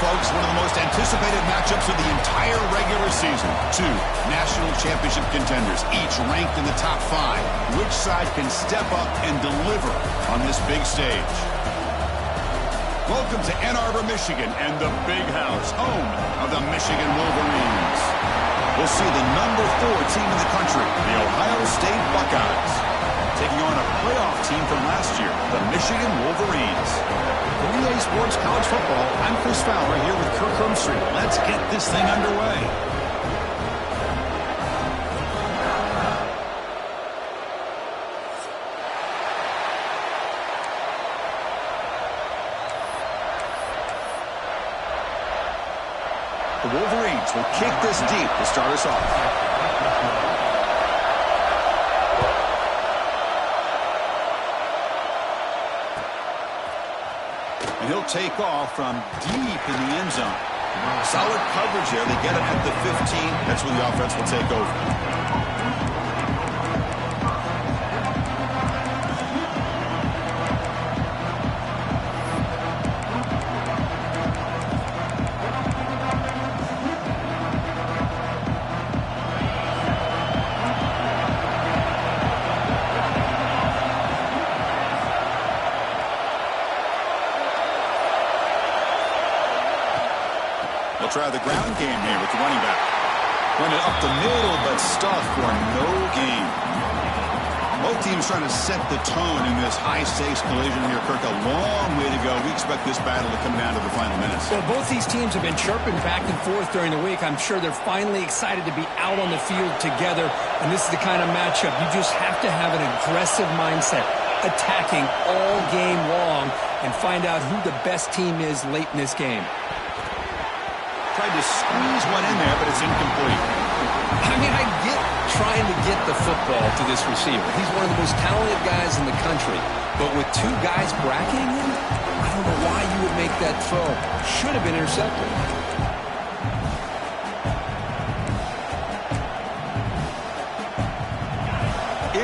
folks, one of the most anticipated matchups of the entire regular season. Two national championship contenders, each ranked in the top 5. Which side can step up and deliver on this big stage? Welcome to Ann Arbor, Michigan, and the Big House, home of the Michigan Wolverines. We'll see the number 4 team in the country, the Ohio State Buckeyes, taking on a playoff team from last year, the Michigan Wolverines. For EA Sports College Football, I'm Chris Fowler here with Kirk Herbstreit. Let's get this thing underway. The Wolverines will kick this deep to start us off. And he'll take off from deep in the end zone. Solid coverage there. They get him at the 15. That's where the offense will take over. Try the ground game here with the running back. Run it up the middle, but stuffed for no gain. Both teams trying to set the tone in this high-stakes collision here, Kirk. A long way to go. We expect this battle to come down to the final minutes. Well, both these teams have been chirping back and forth during the week. I'm sure they're finally excited to be out on the field together, and this is the kind of matchup you just have to have an aggressive mindset, attacking all game long, and find out who the best team is late in this game. Tried to squeeze one in there, but it's incomplete. I mean, I get trying to get the football to this receiver. He's one of the most talented guys in the country. But with 2 guys bracketing him, I don't know why you would make that throw. Should have been intercepted.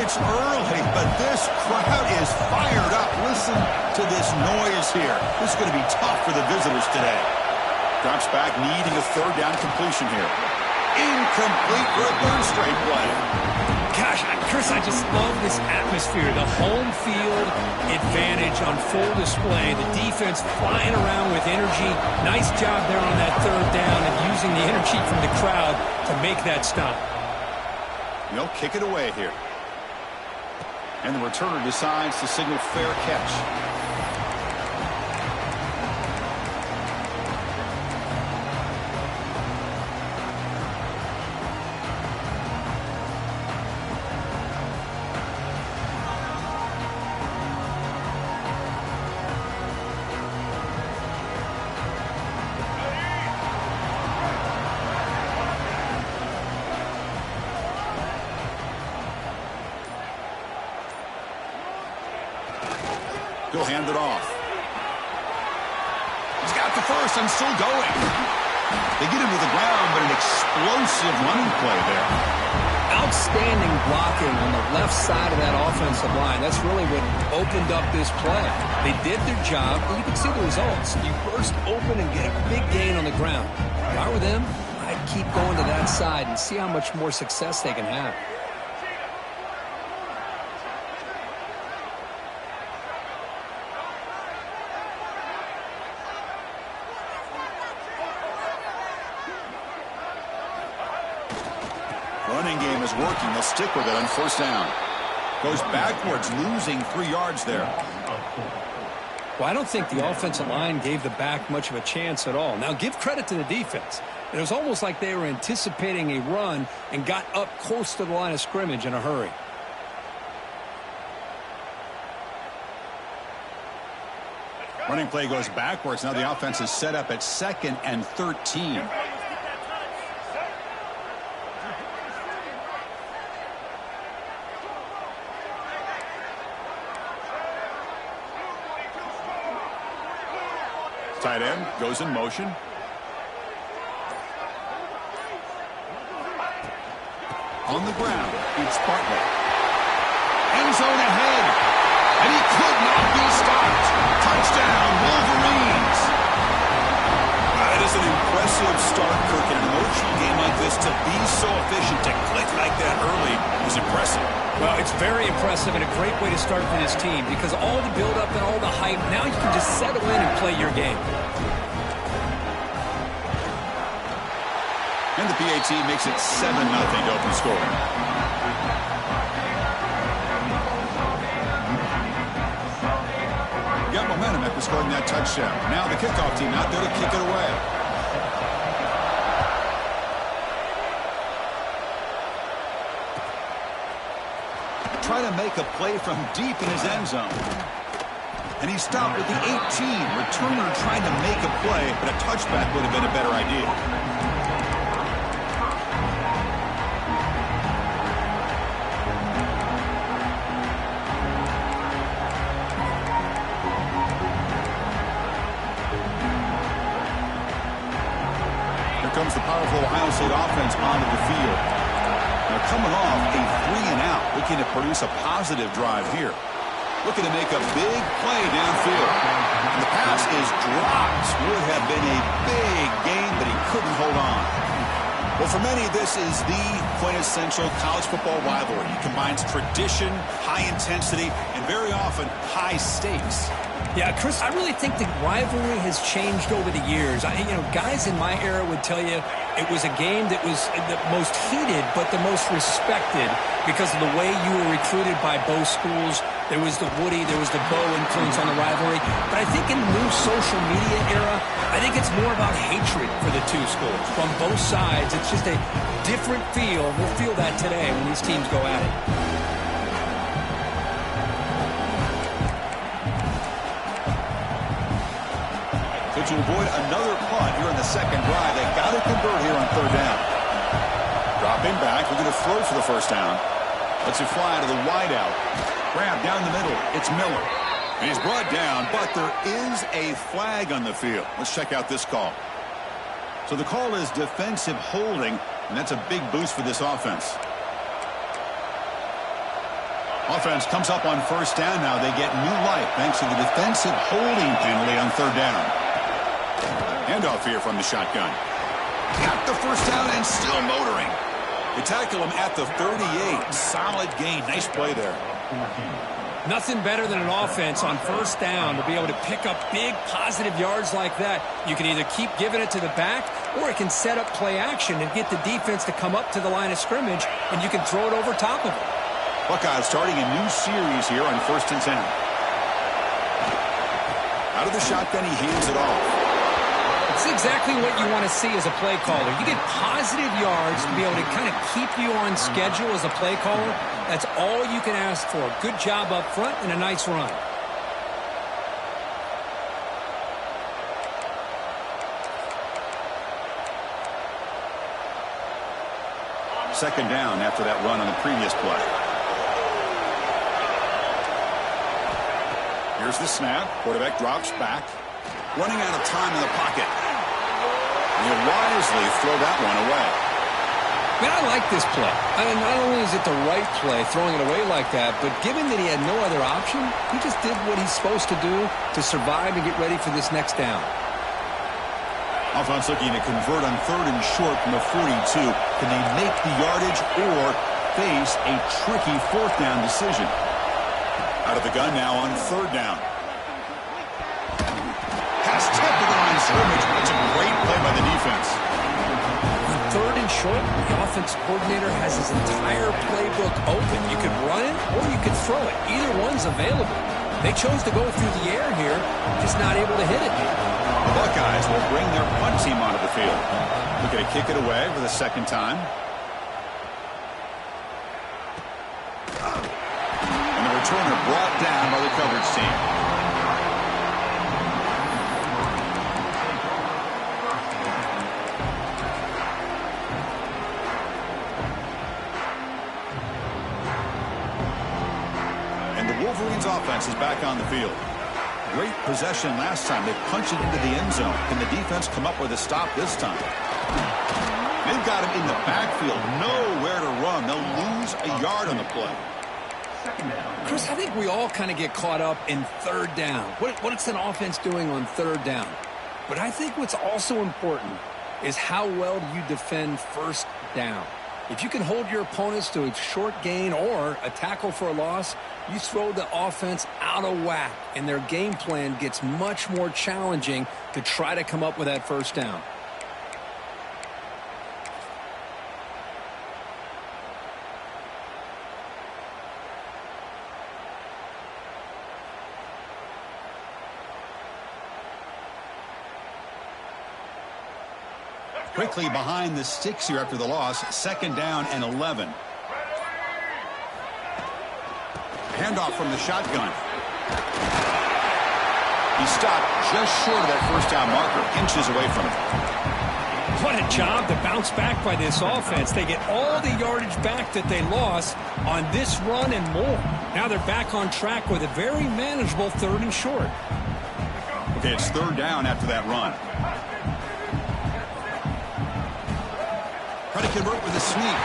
It's early, but this crowd is fired up. Listen to this noise here. This is going to be tough for the visitors today. Drops back, needing a 3rd down completion here. Incomplete for a 3rd straight play. Gosh, Chris, I just love this atmosphere. The home field advantage on full display. The defense flying around with energy. Nice job there on that 3rd down and using the energy from the crowd to make that stop. They'll kick it away here. And the returner decides to signal fair catch. He'll hand it off. He's got the first and still going. They get him to the ground, but an explosive running play there. Outstanding blocking on the left side of that offensive line. That's really what opened up this play. They did their job, and you can see the results. You burst open and get a big gain on the ground. If I were them, I'd keep going to that side and see how much more success they can have. Running game is working. They'll stick with it on 1st down. Goes backwards, losing 3 yards there. Well, I don't think the offensive line gave the back much of a chance at all. Now, give credit to the defense. It was almost like they were anticipating a run and got up close to the line of scrimmage in a hurry. Running play goes backwards. Now the offense is set up at 2nd and 13. Tight end goes in motion. On the ground, it's Bartlett. End zone ahead. And he could not be stopped. Touchdown, Wolverines. explosive start, Kirk, in an emotional game like this. To be so efficient, to click like that early is impressive. Well, it's very impressive and a great way to start for this team because all the build-up and all the hype, now you can just settle in and play your game. And the PAT makes it 7-0 to open scoring. Got momentum after scoring that touchdown. Now the kickoff team out there to kick it away. Try to make a play from deep in his end zone. And he stopped with the 18. Returner trying to make a play, but a touchback would have been a better idea. Here comes the powerful Ohio State offense onto the field. Now coming off a 3-and-out, looking to produce a positive drive here. Looking to make a big play downfield. And the pass is dropped. Would have been a big gain, but he couldn't hold on. Well, for many, this is the quintessential college football rivalry. It combines tradition, high intensity, and very often high stakes. Yeah, Chris, I really think the rivalry has changed over the years. Guys in my era would tell you it was a game that was the most heated but the most respected because of the way you were recruited by both schools. There was the Woody, there was the Bo influence on the rivalry. But I think in the new social media era, I think it's more about hatred for the two schools. From both sides, it's just a different feel. We'll feel that today when these teams go at it. To avoid another punt here in the second drive, they got to convert here on third down. Dropping back, we're going to throw for the first down. Let's it fly to the wideout. Grab down the middle. It's Miller. And he's brought down, but there is a flag on the field. Let's check out this call. So the call is defensive holding, and that's a big boost for this offense. Offense comes up on first down now. They get new life thanks to the defensive holding penalty on third down. Handoff here from the shotgun. Got the first down and still motoring. They tackle him at the 38. Solid gain. Nice play there. Nothing better than an offense on first down to be able to pick up big positive yards like that. You can either keep giving it to the back or it can set up play action and get the defense to come up to the line of scrimmage and you can throw it over top of it. Buckeyes starting a new series here on 1st and 10. Out of the shotgun, he hands it off. It's exactly what you want to see as a play caller. You get positive yards to be able to kind of keep you on schedule as a play caller. That's all you can ask for. Good job up front and a nice run. Second down after that run on the previous play. Here's the snap. Quarterback drops back. Running out of time in the pocket. And he'll wisely throw that one away. Man, I like this play. Not only is it the right play, throwing it away like that, but given that he had no other option, he just did what he's supposed to do to survive and get ready for this next down. Offense looking to convert on third and short from the 42. Can they make the yardage or face a tricky fourth down decision? Out of the gun now on third down. Pass tip to the line of scrimmage. That's a great play by the defense. On third and short, the offense coordinator has his entire playbook open. You could run it or you could throw it. Either one's available. They chose to go through the air here, just not able to hit it. The Buckeyes will bring their punt team onto the field. Looking to kick it away for the second time. And the returner brought down by the coverage team. Wolverines offense is back on the field. Great possession last time. They punched it into the end zone. Can the defense come up with a stop this time? They've got him in the backfield. Nowhere to run. They'll lose a yard on the play. Chris, I think we all kind of get caught up in third down. What's an offense doing on third down? But I think what's also important is how well do you defend first down. If you can hold your opponents to a short gain or a tackle for a loss, you throw the offense out of whack, and their game plan gets much more challenging to try to come up with that first down. Quickly behind the sticks here after the loss. 2nd down and 11. Handoff from the shotgun. He stopped just short of that first down marker, inches away from it. What a job to bounce back by this offense. They get all the yardage back that they lost on this run and more. Now they're back on track with a very manageable 3rd and short. Okay, it's 3rd down after that run. Try to convert with a sweep.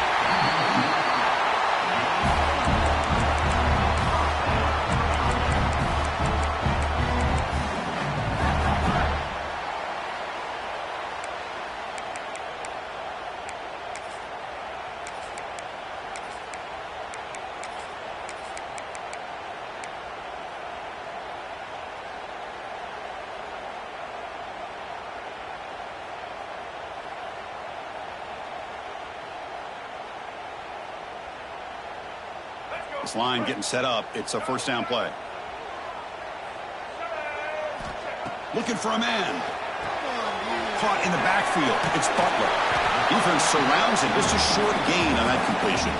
This line getting set up. It's a first down play. Looking for a man. Caught in the backfield. It's Butler. Defense surrounds him. Just a short gain on that completion.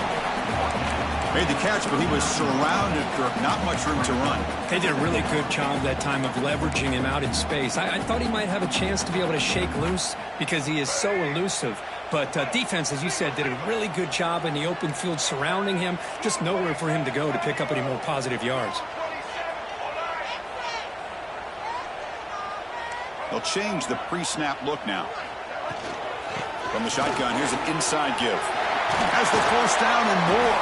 Made the catch, but he was surrounded, Kirk. Not much room to run. They did a really good job that time of leveraging him out in space. I thought he might have a chance to be able to shake loose because he is so elusive. But defense, as you said, did a really good job in the open field surrounding him. Just nowhere for him to go to pick up any more positive yards. They'll change the pre-snap look now. From the shotgun, here's an inside give. Has the first down and more.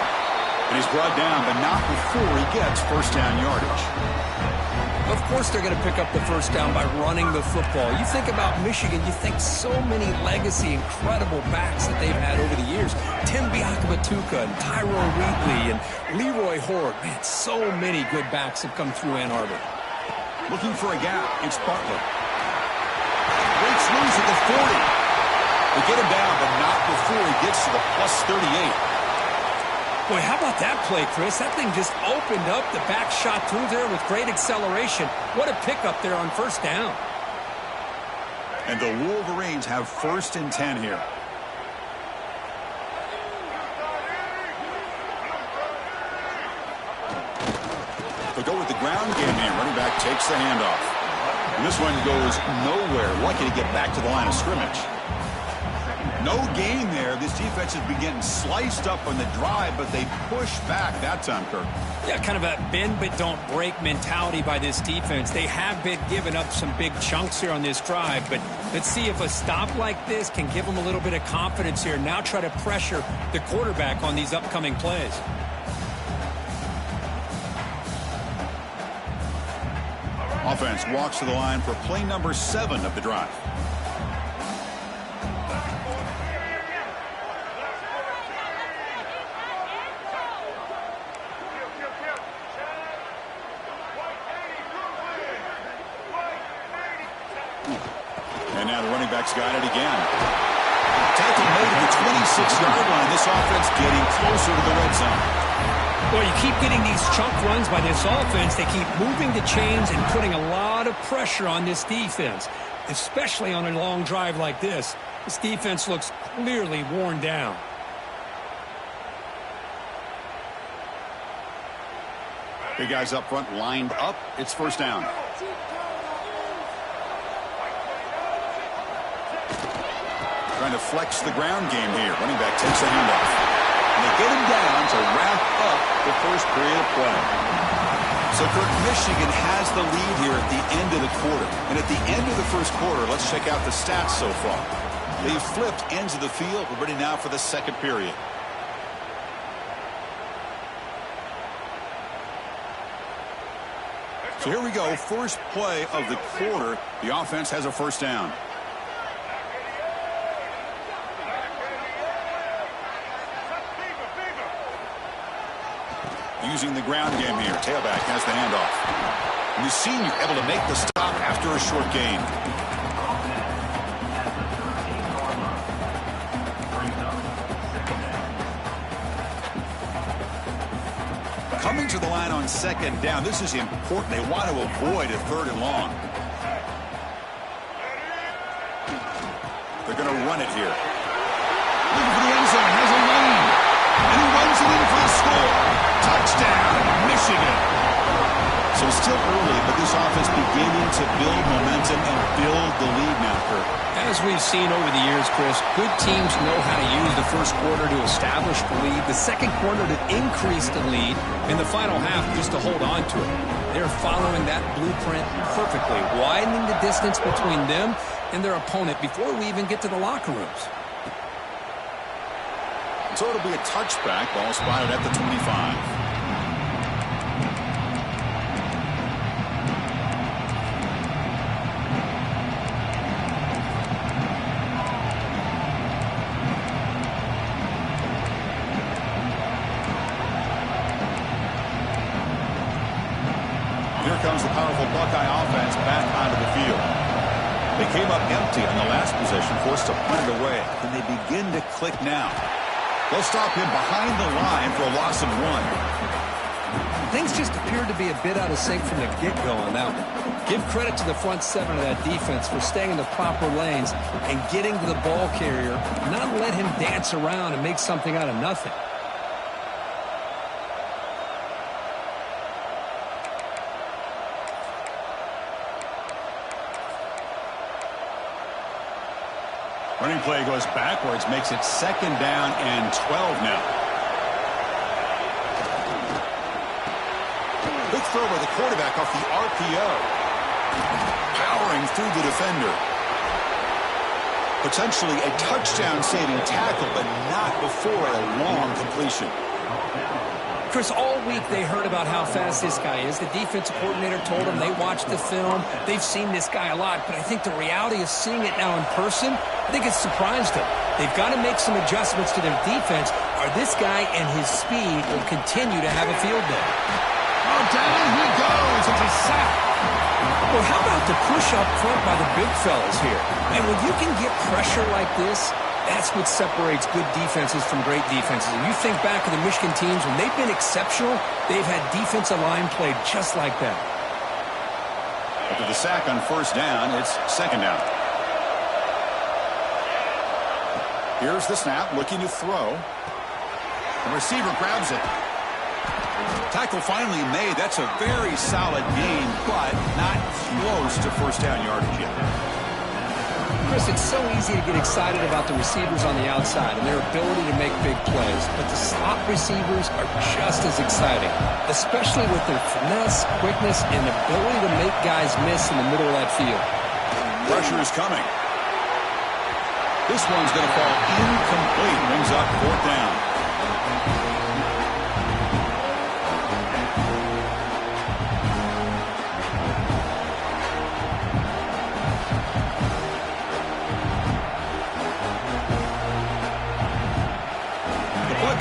And he's brought down, but not before he gets first down yardage. Of course they're going to pick up the first down by running the football. You think about Michigan, you think so many legacy, incredible backs that they've had over the years. Tim Biakabatuka and Tyrone Wheatley and Leroy Horde. Man, so many good backs have come through Ann Arbor. Looking for a gap. It's Butler. Breaks loose at the 40. They get him down, but not before he gets to the plus 38. Boy, how about that play, Chris? That thing just opened up. The back shot through there with great acceleration. What a pickup there on first down. And the Wolverines have 1st and 10 here. They go with the ground game here. Running back takes the handoff. And this one goes nowhere. Lucky to get back to the line of scrimmage. No gain there. This defense has been getting sliced up on the drive, but they push back that time, Kirk. Yeah, kind of a bend but don't break mentality by this defense. They have been giving up some big chunks here on this drive, but let's see if a stop like this can give them a little bit of confidence here. Now try to pressure the quarterback on these upcoming plays. Offense walks to the line for play number 7 of the drive. And now the running back's got it again. Tackle made at the 26-yard line. This offense getting closer to the red zone. Well, you keep getting these chunk runs by this offense. They keep moving the chains and putting a lot of pressure on this defense, especially on a long drive like this. This defense looks clearly worn down. Big guys up front lined up. It's first down. Trying to flex the ground game here. Running back takes the handoff. And they get him down to wrap up the first period of play. So, Kirk, Michigan has the lead here at the end of the quarter. And at the end of the first quarter, let's check out the stats so far. They've flipped ends of the field. We're ready now for the second period. So here we go. First play of the quarter. The offense has a first down. using the ground game here. Tailback has the handoff. And the senior able to make the stop after a short gain. Coming to the line on second down. This is important. They want to avoid a third and long. They're going to run it here. Looking for the end zone. Has a lane. And he runs it in for the score. Touchdown, Michigan. So it's still early, but this offense beginning to build momentum and build the lead now, Kurt. As we've seen over the years, Chris, good teams know how to use the first quarter to establish the lead, the second quarter to increase the lead, and the final half just to hold on to it. They're following that blueprint perfectly, widening the distance between them and their opponent before we even get to the locker rooms. So it'll be a touchback. Ball spotted at the 25. Here comes the powerful Buckeye offense back onto the field. They came up empty on the last possession, forced to punt it away. And they begin to click now. They'll stop him behind the line for a loss of 1. Things just appeared to be a bit out of sync from the get-go on that one. Give credit to the front seven of that defense for staying in the proper lanes and getting to the ball carrier, not let him dance around and make something out of nothing. Running play goes backwards, makes it second down and 12 now. Big throw by the quarterback off the RPO. Powering through the defender. Potentially a touchdown-saving tackle, but not before a long completion. Chris, all week they heard about how fast this guy is. The defensive coordinator told them they watched the film. They've seen this guy a lot, but I think the reality of seeing it now in person, I think it's surprised them. They've got to make some adjustments to their defense, or this guy and his speed will continue to have a field day. Oh, down he goes. It's a sack. Well, how about the push up front by the big fellas here? And when you can get pressure like this, that's what separates good defenses from great defenses. And you think back to the Michigan teams, when they've been exceptional, they've had defensive line played just like that. After the sack on first down, it's second down. Here's the snap, looking to throw. The receiver grabs it. Tackle finally made. That's a very solid gain, but not close to first down yardage yet. Chris, it's so easy to get excited about the receivers on the outside and their ability to make big plays, but the slot receivers are just as exciting, especially with their finesse, quickness, and ability to make guys miss in the middle of that field. Pressure is coming. This one's going to fall incomplete. Brings up fourth down.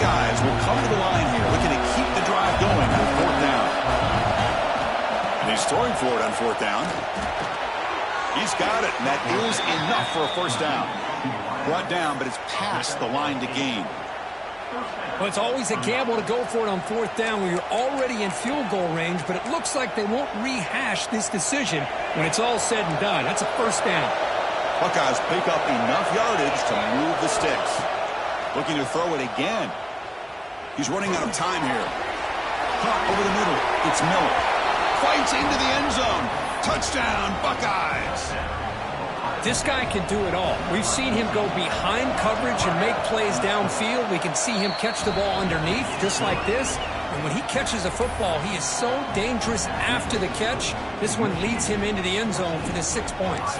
Guys will come to the line here, looking to keep the drive going on fourth down. And he's throwing for it on fourth down. He's got it, and that is enough for a first down. Brought down, but it's past the line to gain. Well, it's always a gamble to go for it on fourth down when you're already in field goal range, but it looks like they won't rehash this decision when it's all said and done. That's a first down. Buckeyes pick up enough yardage to move the sticks. Looking to throw it again. He's running out of time here. Pop over the middle. It's Miller. Fights into the end zone. Touchdown, Buckeyes. This guy can do it all. We've seen him go behind coverage and make plays downfield. We can see him catch the ball underneath, just like this. And when he catches a football, he is so dangerous after the catch. This one leads him into the end zone for the 6 points.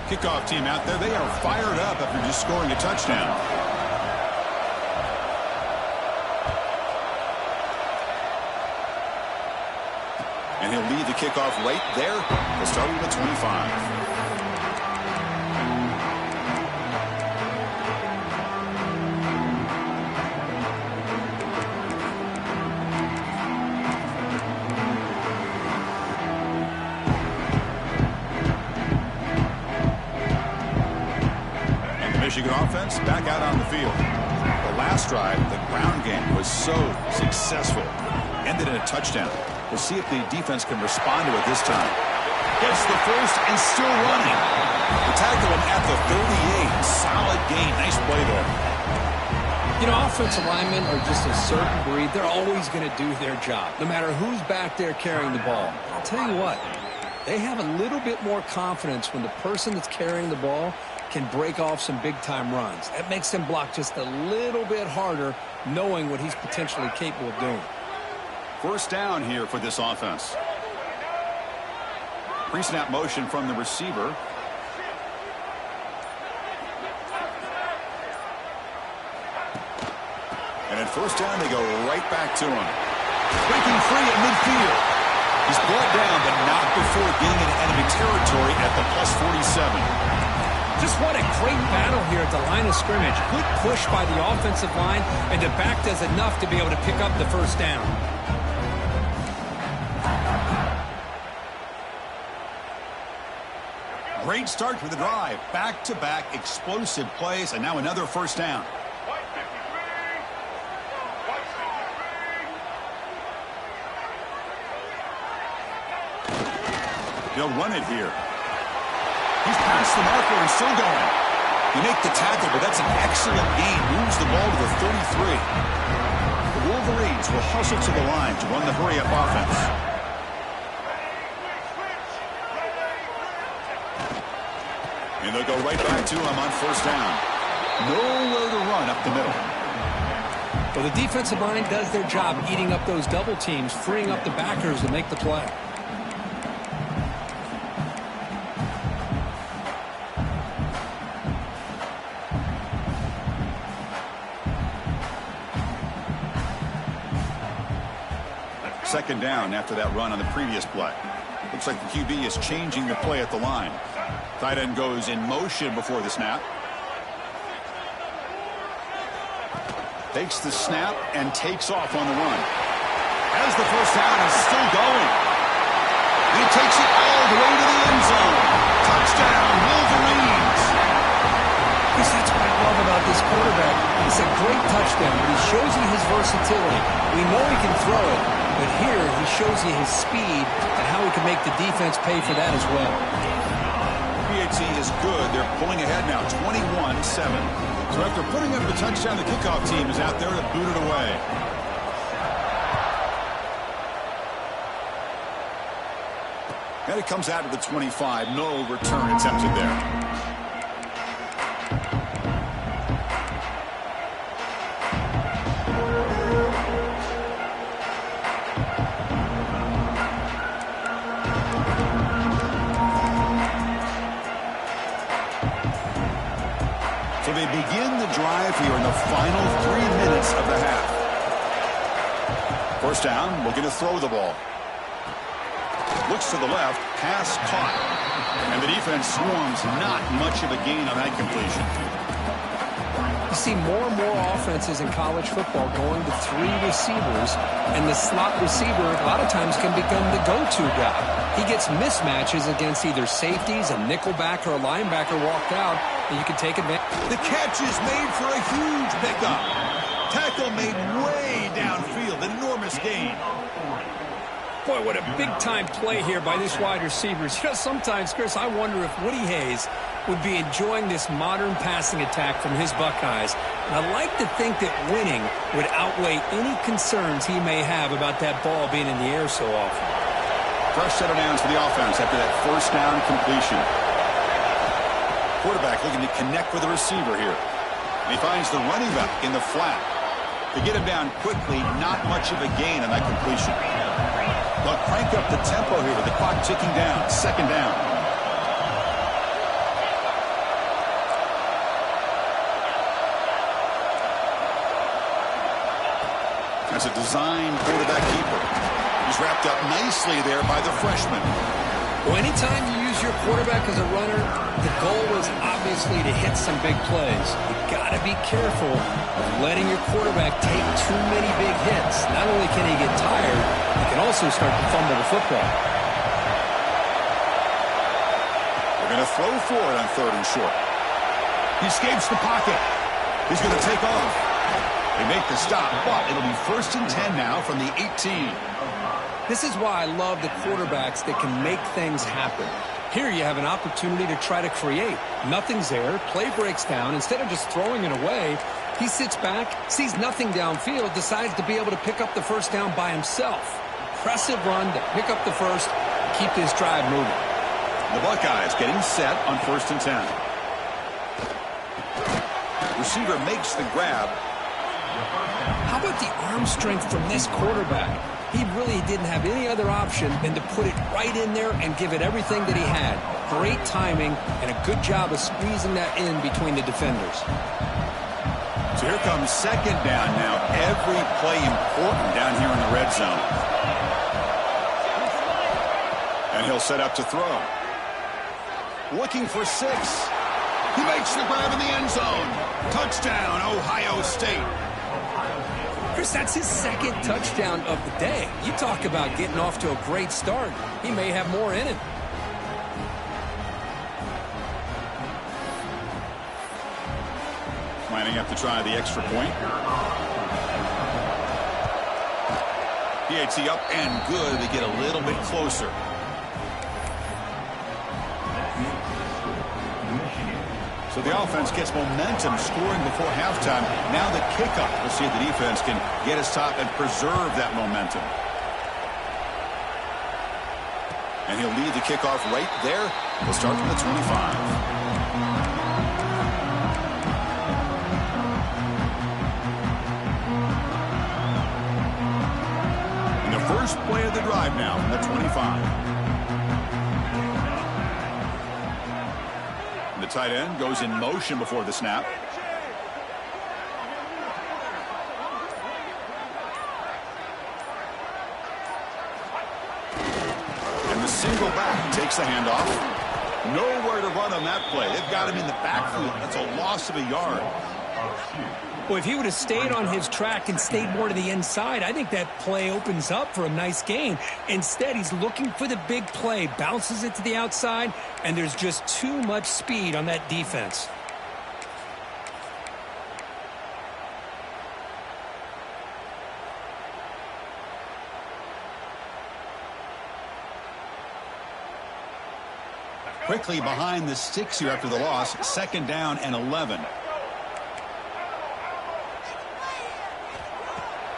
Kickoff team out there. They are fired up after just scoring a touchdown. And he'll lead the kickoff right there. They'll start with the 25. Michigan offense back out on the field. The last drive, the ground game was so successful. Ended in a touchdown. We'll see if the defense can respond to it this time. Gets the first and still running. The tackle him at the 38. Solid gain. Nice play there. You know, offensive linemen are just a certain breed. They're always going to do their job, no matter who's back there carrying the ball. I'll tell you what, they have a little bit more confidence when the person that's carrying the ball can break off some big-time runs. That makes them block just a little bit harder, knowing what he's potentially capable of doing. First down here for this offense. Pre-snap motion from the receiver. And at first down, they go right back to him. Breaking free at midfield. He's brought down, but not before getting into enemy territory at the +47. Just what a great battle here at the line of scrimmage. Good push by the offensive line, and the back does enough to be able to pick up the first down. Great start for the drive. Back-to-back explosive plays, and now another first down. They'll run it here. He's past the marker and still going. They make the tackle, but that's an excellent gain. Moves the ball to the 33. The Wolverines will hustle to the line to run the hurry-up offense. And they'll go right back to him on first down. Nowhere to run up the middle. Well, the defensive line does their job eating up those double teams, freeing up the backers to make the play. Second down after that run on the previous play. Looks like the QB is changing the play at the line. Tight end goes in motion before the snap. Takes the snap and takes off on the run. As the first down is still going. He takes it all the way to the end zone. Touchdown, Wolverines. Because that's what I love about this quarterback. It's a great touchdown, but he shows you his versatility. We know he can throw it, but here he shows you his speed and how he can make the defense pay for that as well. PAT is good. They're pulling ahead now, 21-7. So after putting up the touchdown, the kickoff team is out there to boot it away. And it comes out to the 25. No return attempted there. So they begin the drive here in the final 3 minutes of the half. First down, looking to throw the ball. Looks to the left, pass caught. And the defense swarms, not much of a gain on that completion. You see more and more offenses in college football going to 3 receivers, and the slot receiver a lot of times can become the go-to guy. He gets mismatches against either safeties, a nickelback, or a linebacker walked out, and you can take advantage. The catch is made for a huge pickup. Tackle made way downfield, enormous gain. Boy, what a big-time play here by this wide receivers. You know, sometimes, Chris, I wonder if Woody Hayes would be enjoying this modern passing attack from his Buckeyes. And I like to think that winning would outweigh any concerns he may have about that ball being in the air so often. Fresh set of downs for the offense after that first down completion. Quarterback looking to connect with the receiver here. And he finds the running back in the flat. To get him down quickly, not much of a gain on that completion. They'll crank up the tempo here with the clock ticking down. Second down. That's a design quarterback keeper. He's wrapped up nicely there by the freshman. Well, anytime you use your quarterback as a runner, the goal is obviously to hit some big plays. You've got to be careful of letting your quarterback take too many big hits. Not only can he get tired, he can also start to fumble the football. They're going to throw for it on 3rd and short. He escapes the pocket. He's going to take off. They make the stop, but it'll be 1st and 10 now from the 18. This is why I love the quarterbacks that can make things happen. Here you have an opportunity to try to create. Nothing's there. Play breaks down. Instead of just throwing it away, he sits back, sees nothing downfield, decides to be able to pick up the first down by himself. Impressive run to pick up the first, keep this drive moving. The Buckeyes getting set on 1st and 10. Receiver makes the grab. How about the arm strength from this quarterback? He really didn't have any other option than to put it right in there and give it everything that he had. Great timing and a good job of squeezing that in between the defenders. So here comes 2nd down now. Every play important down here in the red zone. And he'll set up to throw. Looking for 6. He makes the grab in the end zone. Touchdown, Ohio State. Chris, that's his 2nd touchdown of the day. You talk about getting off to a great start. He may have more in it. Lining up to try the extra point. PAT up and good. They get a little bit closer. So the offense gets momentum scoring before halftime. Now the kickoff. We'll see if the defense can get his top and preserve that momentum. And he'll lead the kickoff right there. We'll start from the 25. And the first play of the drive now from the 25. The tight end goes in motion before the snap. And the single back takes the handoff. Nowhere to run on that play. They've got him in the backfield. That's a loss of a yard. Well, if he would have stayed on his track and stayed more to the inside, I think that play opens up for a nice gain. Instead, he's looking for the big play, bounces it to the outside, and there's just too much speed on that defense. Quickly behind the sticks here after the loss. 2nd down and 11.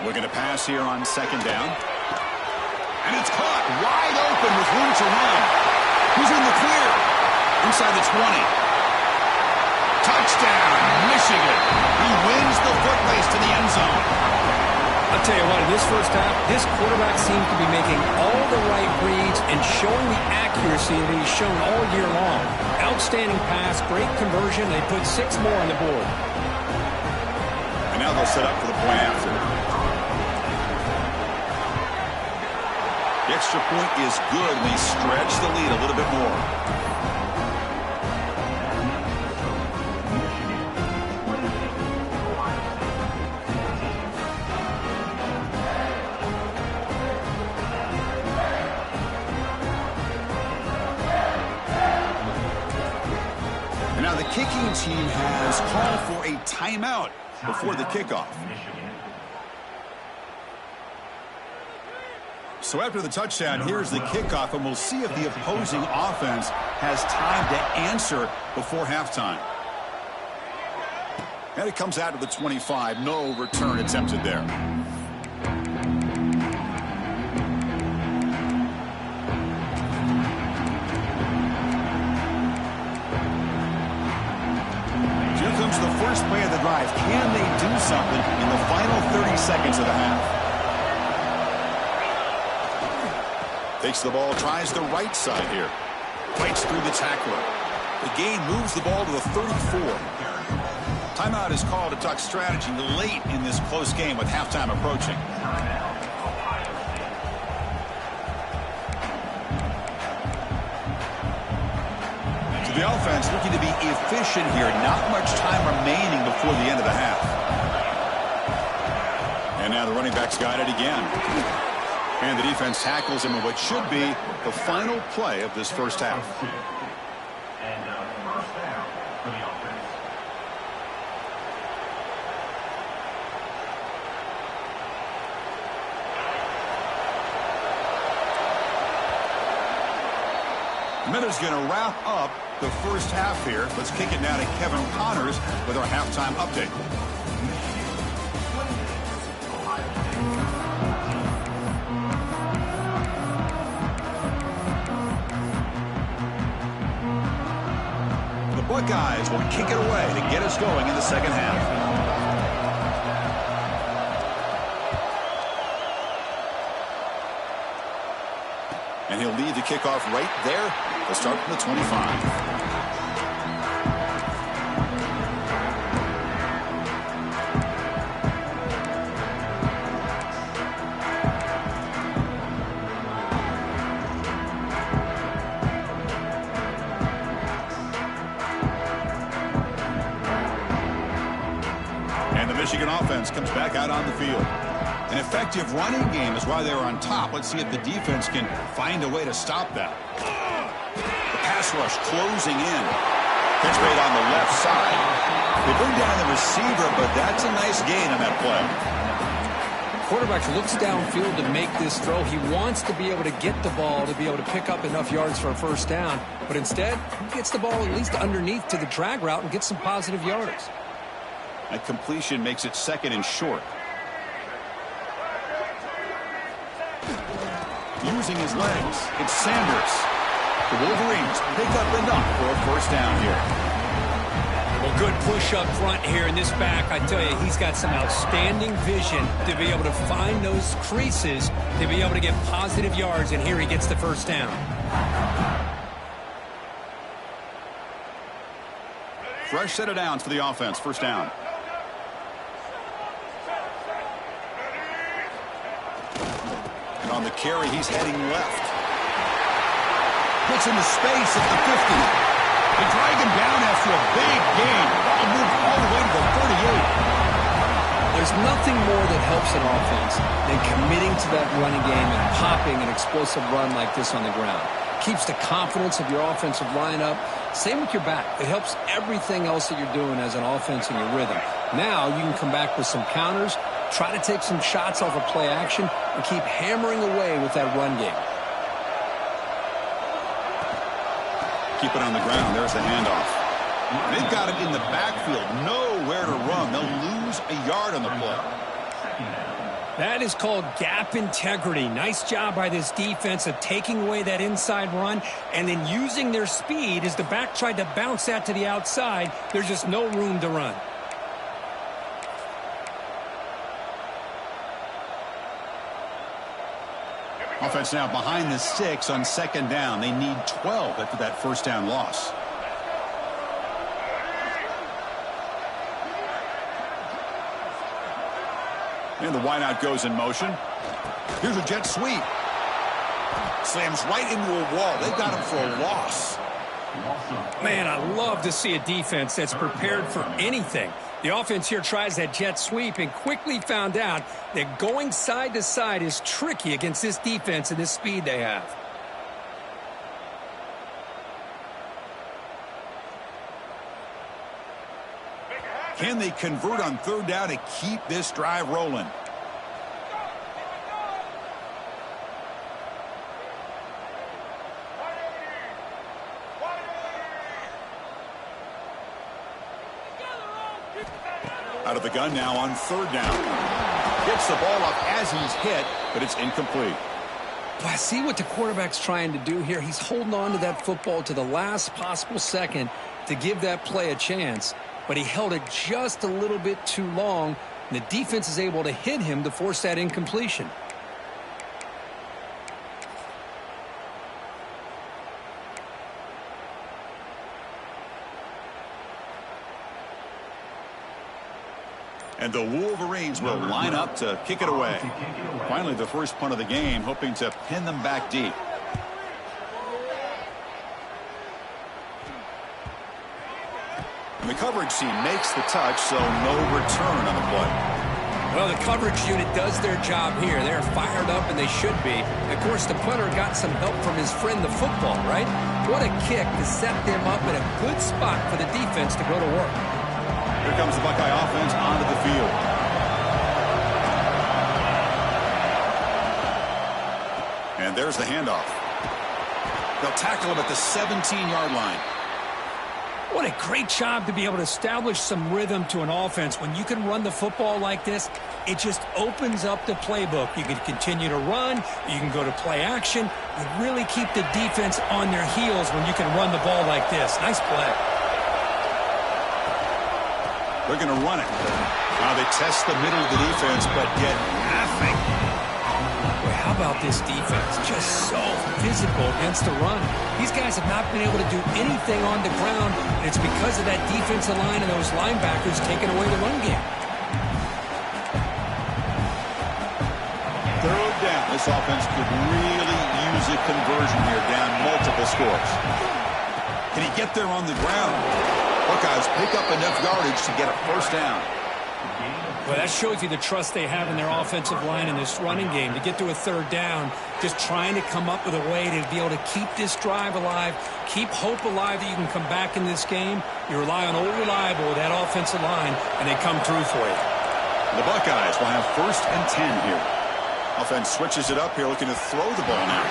Looking to pass here on 2nd down. And it's caught wide open with room to run. Who's in the clear? Inside the 20. Touchdown, Michigan. He wins the foot race to the end zone. I'll tell you what, in this first half, this quarterback seems to be making all the right reads and showing the accuracy that he's shown all year long. Outstanding pass, great conversion. They put 6 more on the board. And now they'll set up for the point after. The extra point is good. We stretch the lead a little bit more. And now the kicking team has called for a timeout before the kickoff. So after the touchdown, here's the kickoff, and we'll see if the opposing offense has time to answer before halftime. And it comes out of the 25. No return attempted there. Here comes the first play of the drive. Can they do something in the final 30 seconds of the half? Takes the ball, tries the right side here. Fights through the tackler. The gain moves the ball to the 34. Timeout is called to talk strategy late in this close game with halftime approaching. So the offense looking to be efficient here. Not much time remaining before the end of the half. And now the running back's got it again. And the defense tackles him in what should be the final play of this first half. Miller's going to wrap up the first half here. Let's kick it now to Kevin Connors with our halftime update. The Buckeyes will kick it away to get us going in the second half. And he'll lead the kickoff right there. They'll start from the 25. And the Michigan offense comes back out on the field. An effective running game is why they were on top. Let's see if the defense can find a way to stop that. The pass rush closing in. Pitch made on the left side. They bring down the receiver, but that's a nice gain on that play. Quarterback looks downfield to make this throw. He wants to be able to get the ball to be able to pick up enough yards for a first down. But instead, he gets the ball at least underneath to the drag route and gets some positive yards. That completion makes it second and short. Using his legs, it's Sanders. The Wolverines pick up enough for a first down here. Well, good push up front here in this back. I tell you, he's got some outstanding vision to be able to find those creases, to be able to get positive yards, and here he gets the first down. Fresh set of downs for the offense, first down. On the carry, he's heading left. Gets into space at the 50. They drag him down after a big gain. Ball moved all the way to the 38. There's nothing more that helps an offense than committing to that running game and popping an explosive run like this on the ground. Keeps the confidence of your offensive lineup. Same with your back. It helps everything else that you're doing as an offense in your rhythm. Now you can come back with some counters, try to take some shots off of play action, and keep hammering away with that run game. Keep it on the ground. There's the handoff. They've got it in the backfield. Nowhere to run. They'll lose a yard on the play. That is called gap integrity. Nice job by this defense of taking away that inside run and then using their speed as the back tried to bounce that to the outside. There's just no room to run. Offense now behind the 6 on second down. They need 12 after that first down loss. And the wideout goes in motion. Here's a jet sweep. Slams right into a wall. They've got him for a loss. Man, I love to see a defense that's prepared for anything. The offense here tries that jet sweep and quickly found out that going side to side is tricky against this defense and this speed they have. Can they convert on third down to keep this drive rolling? Out of the gun now on third down. Gets the ball up as he's hit, but it's incomplete. Well, I see what the quarterback's trying to do here. He's holding on to that football to the last possible second to give that play a chance. But he held it just a little bit too long, and the defense is able to hit him to force that incompletion. And the Wolverines will line up to kick it away. Finally, the first punt of the game, hoping to pin them back deep. The coverage team makes the touch, so no return on the play. Well, the coverage unit does their job here. They're fired up, and they should be. Of course, the punter got some help from his friend, the football, right? What a kick to set them up in a good spot for the defense to go to work. Here comes the Buckeye offense onto the field. And there's the handoff. They'll tackle him at the 17-yard line. What a great job to be able to establish some rhythm to an offense. When you can run the football like this, it just opens up the playbook. You can continue to run. You can go to play action. You really keep the defense on their heels when you can run the ball like this. Nice play. They're going to run it. Now they test the middle of the defense, but get nothing. Boy, how about this defense? Just so physical against the run. These guys have not been able to do anything on the ground, and it's because of that defensive line and those linebackers taking away the run game. Third down. This offense could really use a conversion here, down multiple scores. Can he get there on the ground? Buckeyes pick up enough yardage to get a first down. Well, that shows you the trust they have in their offensive line in this running game. To get to a third down, just trying to come up with a way to be able to keep this drive alive, keep hope alive that you can come back in this game. You rely on Old Reliable with that offensive line, and they come through for you. The Buckeyes will have 1st and 10 here. Offense switches it up here, looking to throw the ball now.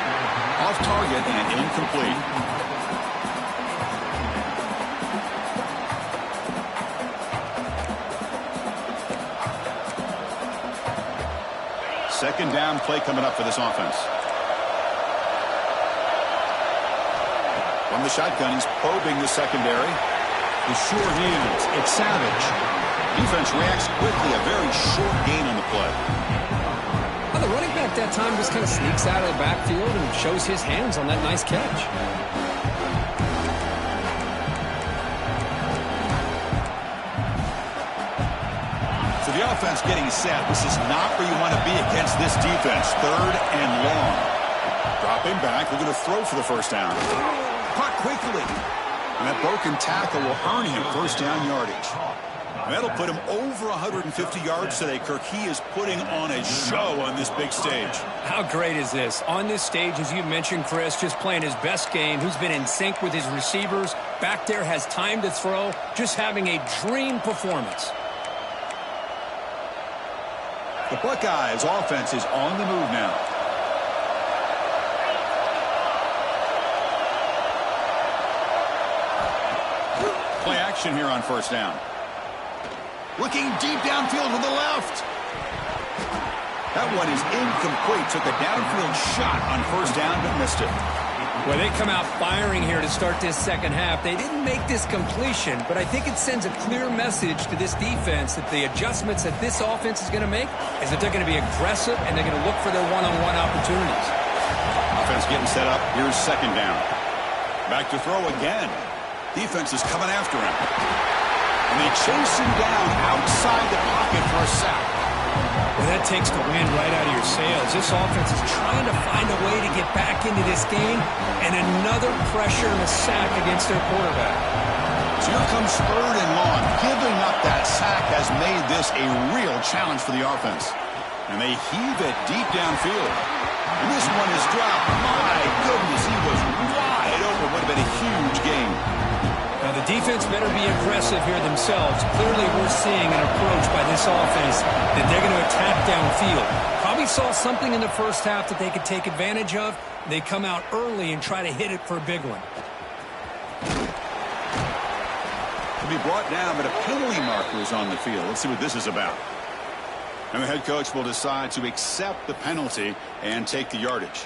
Off target and incomplete. Second down play coming up for this offense. From the shotgun, he's probing the secondary. The sure hands. It's Savage. Defense reacts quickly. A very short gain on the play. Well, the running back that time just kind of sneaks out of the backfield and shows his hands on that nice catch. So the offense getting set. This is not where you want to be against this defense. 3rd and long. Dropping back. They're going to throw for the first down. Caught quickly. And that broken tackle will earn him first down yardage. And that'll put him over 150 yards today, Kirk. He is putting on a show on this big stage. How great is this? On this stage, as you mentioned, Chris, just playing his best game. He's been in sync with his receivers. Back there, has time to throw. Just having a dream performance. The Buckeyes offense is on the move now. Play action here on first down. Looking deep downfield to the left. That one is incomplete. Took a downfield shot on first down, but missed it. Well, they come out firing here to start this second half. They didn't make this completion, but I think it sends a clear message to this defense that the adjustments that this offense is going to make is that they're going to be aggressive and they're going to look for their one-on-one opportunities. Offense getting set up. Here's second down. Back to throw again. Defense is coming after him. And they chase him down outside the pocket for a sack. Well, that takes the wind right out of your sails. This offense is trying to find a way to get back into this game, and another pressure and a sack against their quarterback. So here comes 3rd and long. Giving up that sack has made this a real challenge for the offense. And they heave it deep downfield. And this one is dropped. My goodness, he was wide open. Would have been a huge game. Now, the defense better be aggressive here themselves. Clearly, we're seeing an approach by this offense that they're going to attack downfield. Probably saw something in the first half that they could take advantage of. They come out early and try to hit it for a big one. To be brought down, but a penalty marker is on the field. Let's see what this is about. And the head coach will decide to accept the penalty and take the yardage.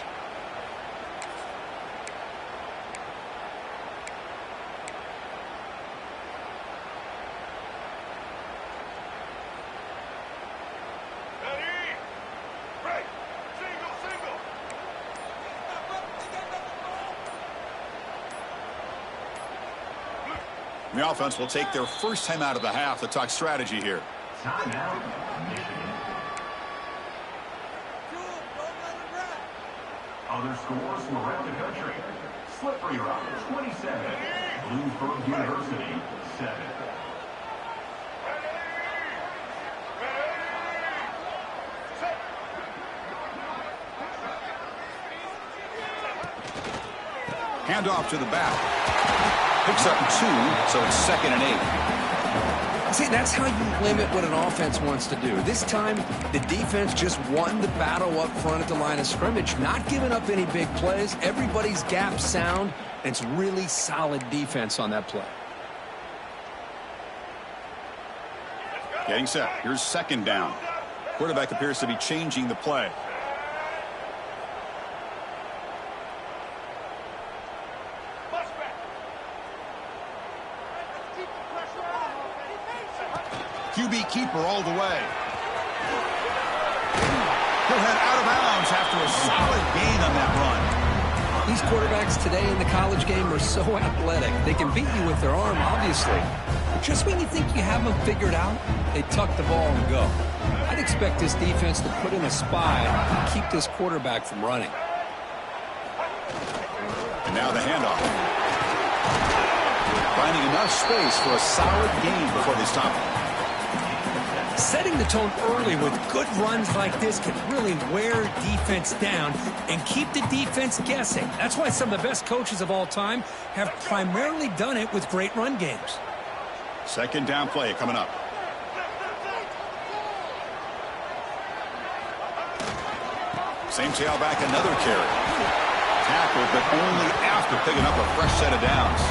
The offense will take their first time out of the half to talk strategy here. Timeout, Michigan. Other scores from around the country. Slippery Rock, 27. Bloomsburg University, 7. Handoff to the back. Picks up 2, so it's 2nd and 8. See, that's how you limit what an offense wants to do. This time, the defense just won the battle up front at the line of scrimmage, not giving up any big plays. Everybody's gap sound, and it's really solid defense on that play. Getting set. Here's second down. Quarterback appears to be changing the play. QB keeper all the way. He'll head out of bounds after a solid gain on that run. These quarterbacks today in the college game are so athletic. They can beat you with their arm, obviously. But just when you think you have them figured out, they tuck the ball and go. I'd expect this defense to put in a spy and keep this quarterback from running. And now the handoff. Finding enough space for a solid gain before they stop him. Setting the tone early with good runs like this can really wear defense down and keep the defense guessing. That's why some of the best coaches of all time have primarily done it with great run games. Second down play coming up. Same tailback, another carry. Tackled, but only after picking up a fresh set of downs.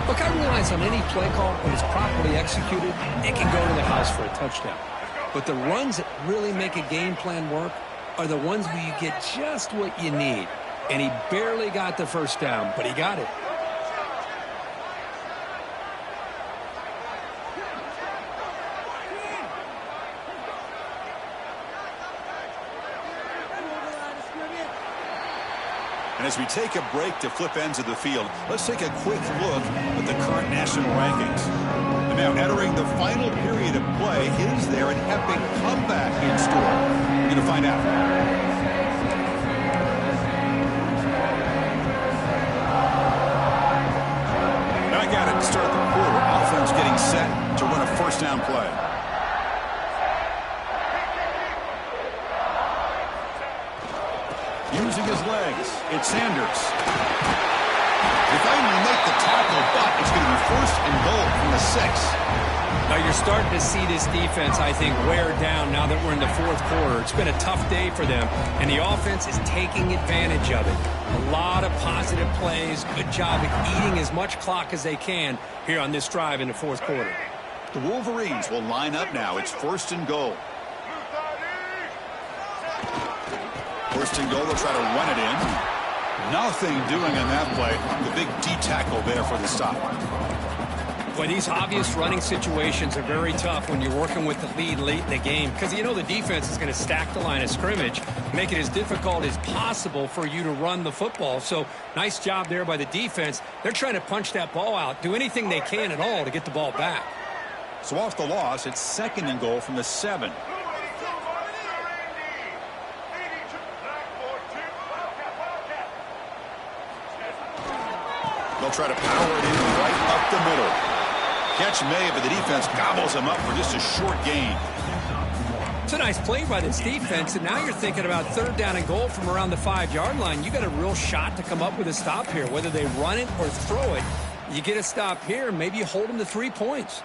Look, I realize on any play call, when it's properly executed, it can go to the house for a touchdown. But the runs that really make a game plan work are the ones where you get just what you need. And he barely got the first down, but he got it. And as we take a break to flip ends of the field, let's take a quick look at the current national rankings. And now entering the final period of play, is there an epic comeback in store? We're going to find out. Now I got it to start the quarter. Offense getting set to run a first down play. Using his legs, it's Sanders. They finally make the tackle, but it's going to be first and goal from the 6. Now you're starting to see this defense, I think, wear down now that we're in the fourth quarter. It's been a tough day for them, and the offense is taking advantage of it. A lot of positive plays. Good job at eating as much clock as they can here on this drive in the fourth quarter. The Wolverines will line up now. It's first and goal. First and goal, they'll try to run it in. Nothing doing on that play. The big D tackle there for the stop. Boy, these obvious running situations are very tough when you're working with the lead late in the game because you know the defense is going to stack the line of scrimmage, make it as difficult as possible for you to run the football. So nice job there by the defense. They're trying to punch that ball out, do anything they can at all to get the ball back. So off the loss, it's second and goal from the 7. They'll try to power it in right up the middle. Catch made, but the defense gobbles him up for just a short gain. It's a nice play by this defense, and now you're thinking about third down and goal from around the 5-yard line. You got a real shot to come up with a stop here. Whether they run it or throw it, you get a stop here, maybe you hold them to 3 points.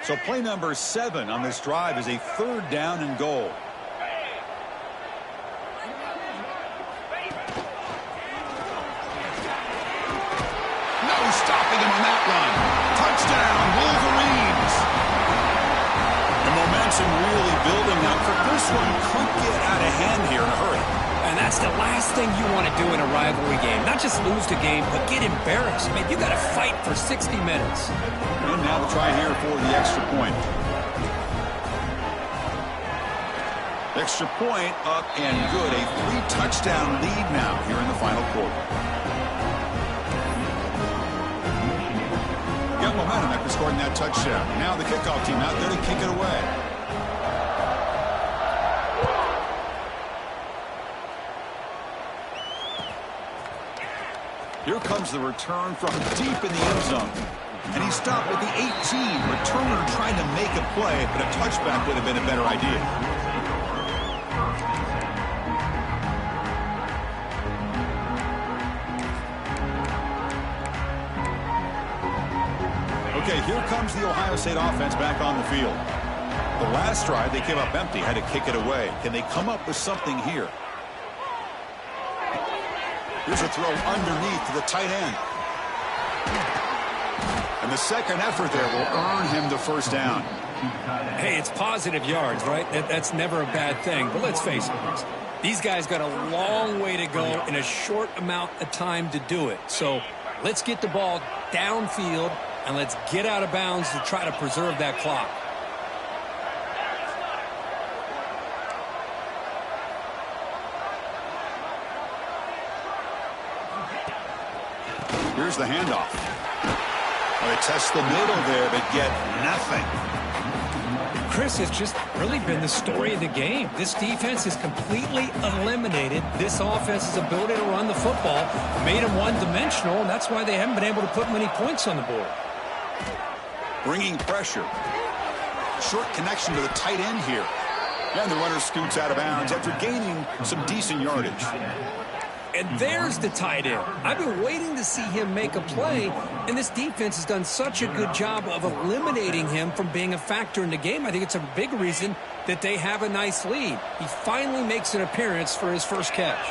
So play number 7 on this drive is a third down and goal. No stopping him on that run. Touchdown, Wolverines. The momentum really building now. This one could get out of hand here in a hurry. And that's the last thing you want to do in a rivalry game. Not just lose the game, but get embarrassed. Man, you got to fight for 60 minutes. And now the try here for the extra point. Extra point up and good. A 3-touchdown lead now here in the final quarter. Got momentum after scoring that touchdown. Now the kickoff team out there to kick it away. Here comes the return from deep in the end zone. And he stopped at the 18. Returner trying to make a play, but a touchback would have been a better idea. Okay, here comes the Ohio State offense back on the field. The last drive, they came up empty, had to kick it away. Can they come up with something here? Here's a throw underneath to the tight end. And the second effort there will earn him the first down. Hey, it's positive yards, right? That's never a bad thing. But let's face it, these guys got a long way to go in a short amount of time to do it. So let's get the ball downfield, and let's get out of bounds to try to preserve that clock. Here's the handoff. Well, they test the middle there, but get nothing. Chris, has just really been the story of the game. This defense has completely eliminated this offense's ability to run the football, made them one-dimensional, and that's why they haven't been able to put many points on the board. Bringing pressure. Short connection to the tight end here. And the runner scoots out of bounds after gaining some decent yardage. And there's the tight end. I've been waiting to see him make a play, and this defense has done such a good job of eliminating him from being a factor in the game. I think it's a big reason that they have a nice lead. He finally makes an appearance for his first catch.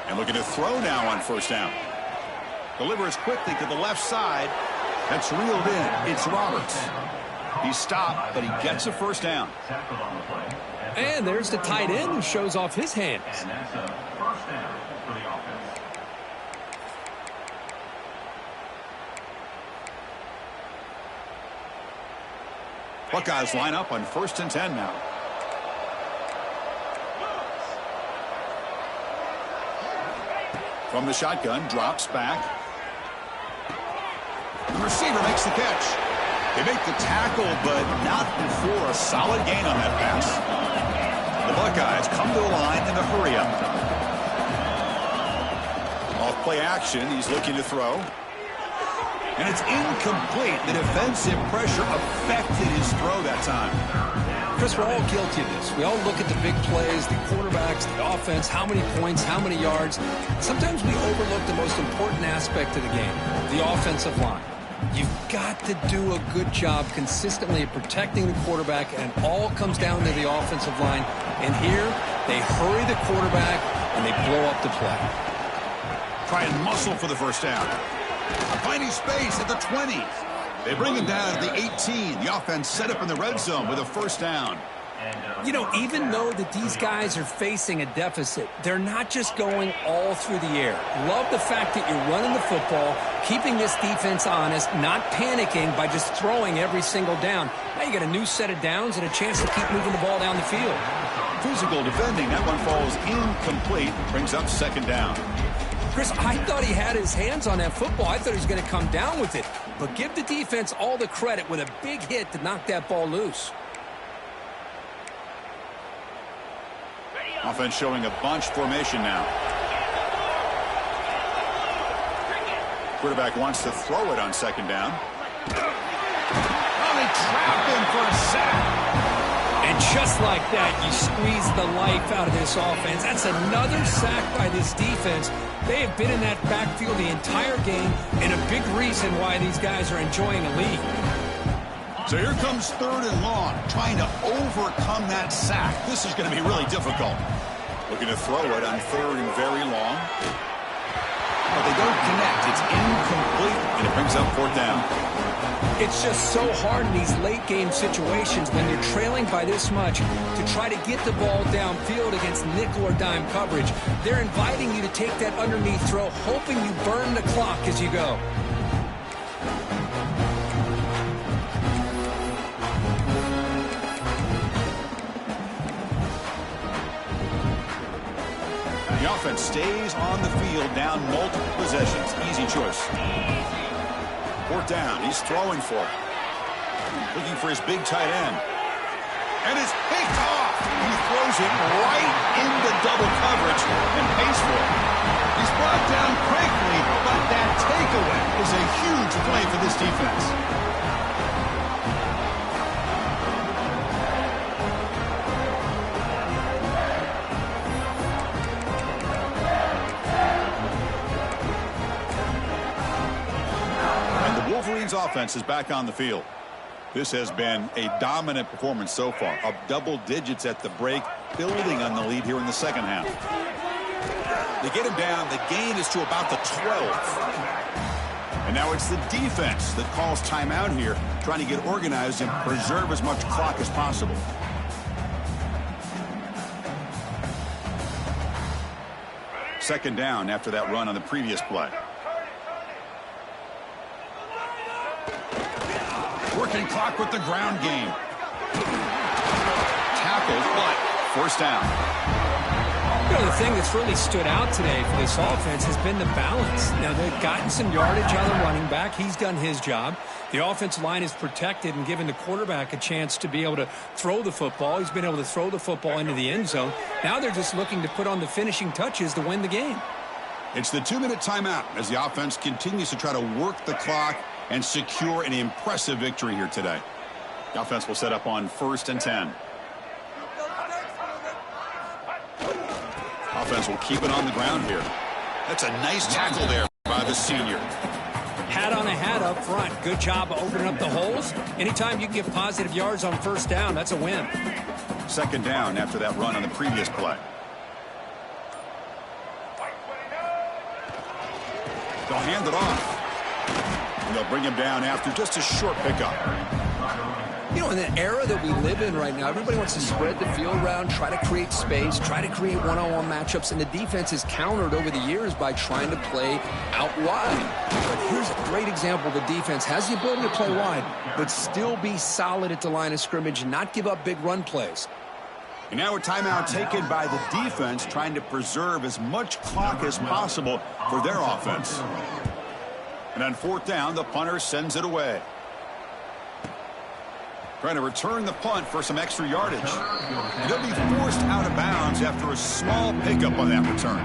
And looking to throw now on first down. Delivers quickly to the left side. That's reeled in. It's Roberts. He stopped, but he gets a first down. And there's the tight end who shows off his hands. And that's a first down for the offense. Buckeyes line up on 1st and 10 now. From the shotgun, drops back. The receiver makes the catch. They make the tackle, but not before a solid gain on that pass. The Buckeyes come to the line in a hurry-up. Off play action, he's looking to throw. And it's incomplete. The defensive pressure affected his throw that time. Chris, we're all guilty of this. We all look at the big plays, the quarterbacks, the offense, how many points, how many yards. Sometimes we overlook the most important aspect of the game, the offensive line. You've got to do a good job consistently of protecting the quarterback, and it all comes down to the offensive line. And here, they hurry the quarterback, and they blow up the play. Try and muscle for the first down. Finding space at the 20. They bring him down at the 18. The offense set up in the red zone with a first down. You know, even though that these guys are facing a deficit, they're not just going all through the air. Love the fact that you're running the football, keeping this defense honest, not panicking by just throwing every single down. Now you got a new set of downs and a chance to keep moving the ball down the field. Physical defending. That one falls incomplete. Brings up second down. Chris, I thought he had his hands on that football. I thought he was going to come down with it. But give the defense all the credit with a big hit to knock that ball loose. Offense showing a bunch formation now. Quarterback wants to throw it on second down. Oh, they trapped him for a sack. And just like that, you squeeze the life out of this offense. That's another sack by this defense. They have been in that backfield the entire game, and a big reason why these guys are enjoying a lead. So here comes 3rd and long, trying to overcome that sack. This is going to be really difficult. Looking to throw it on 3rd and very long. But they don't connect. It's incomplete, and it brings up 4th down. It's just so hard in these late-game situations when they're trailing by this much to try to get the ball downfield against nickel or dime coverage. They're inviting you to take that underneath throw, hoping you burn the clock as you go. The offense stays on the field, down multiple possessions. Easy choice. 4th down. He's throwing for it. Looking for his big tight end. And it's picked off. He throws it right into double coverage and pays for it. He's brought down quickly, but that takeaway is a huge play for this defense. Lions offense is back on the field. This has been a dominant performance so far, up double digits at the break, building on the lead here in the second half. They get him down. The gain is to about the 12. And now it's the defense that calls timeout here, trying to get organized and preserve as much clock as possible. Second down after that run on the previous play. Working clock with the ground game. Tackled, but first down. You know, the thing that's really stood out today for this offense has been the balance. Now, they've gotten some yardage out of the running back. He's done his job. The offensive line is protected and given the quarterback a chance to be able to throw the football. He's been able to throw the football into the end zone. Now they're just looking to put on the finishing touches to win the game. It's the 2-minute timeout as the offense continues to try to work the clock and secure an impressive victory here today. The offense will set up on 1st and 10. Offense will keep it on the ground here. That's a nice tackle there by the senior. Hat on a hat up front. Good job of opening up the holes. Anytime you can get positive yards on first down, that's a win. Second down after that run on the previous play. They'll hand it off. And they'll bring him down after just a short pickup. You know, in the era that we live in right now, everybody wants to spread the field around, try to create space, try to create one-on-one matchups, and the defense is countered over the years by trying to play out wide. But here's a great example. The defense has the ability to play wide, but still be solid at the line of scrimmage and not give up big run plays. And now a timeout taken by the defense, trying to preserve as much clock as possible for their offense. And on 4th down, the punter sends it away. Trying to return the punt for some extra yardage. And they'll be forced out of bounds after a small pickup on that return.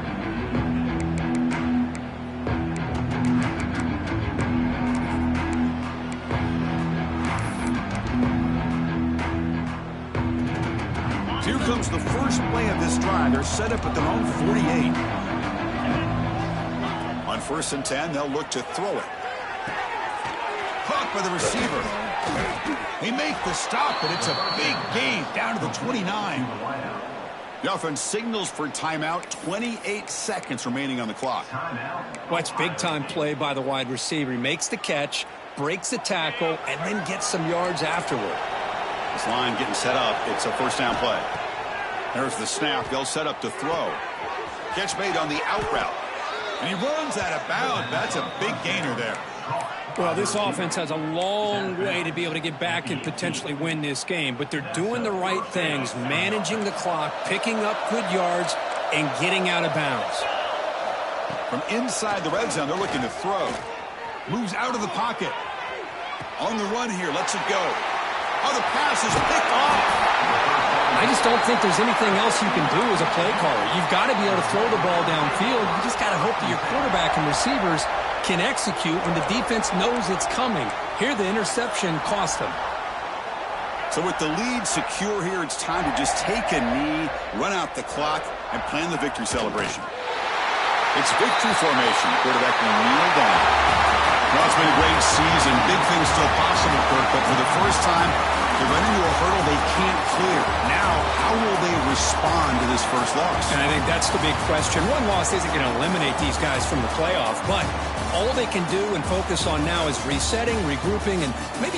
So here comes the first play of this drive. They're set up at their own 48. On 1st and 10, they'll look to throw it. Caught by the receiver. They make the stop, but it's a big gain down to the 29. The offense signals for timeout. 28 seconds remaining on the clock. Well, it's big-time play by the wide receiver. He makes the catch, breaks the tackle, and then gets some yards afterward. This line getting set up. It's a first down play. There's the snap. They'll set up to throw. Catch made on the out route. And he runs out of bounds. That's a big gainer there. Well, this offense has a long way to be able to get back and potentially win this game, but they're doing the right things, managing the clock, picking up good yards, and getting out of bounds. From inside the red zone, they're looking to throw. Moves out of the pocket. On the run here, lets it go. Oh, the pass is picked off. I just don't think there's anything else you can do as a play caller. You've got to be able to throw the ball downfield. You just got to hope that your quarterback and receivers can execute when the defense knows it's coming. Here, the interception cost them. So with the lead secure here, it's time to just take a knee, run out the clock, and plan the victory celebration. It's victory formation. Quarterback will kneel down. Well, it's been a great season. Big things still possible, Kirk, but for the first time, they run into a hurdle they can't clear. Now, how will they respond to this first loss? And I think that's the big question. One loss isn't going to eliminate these guys from the playoff, but all they can do and focus on now is resetting, regrouping, and maybe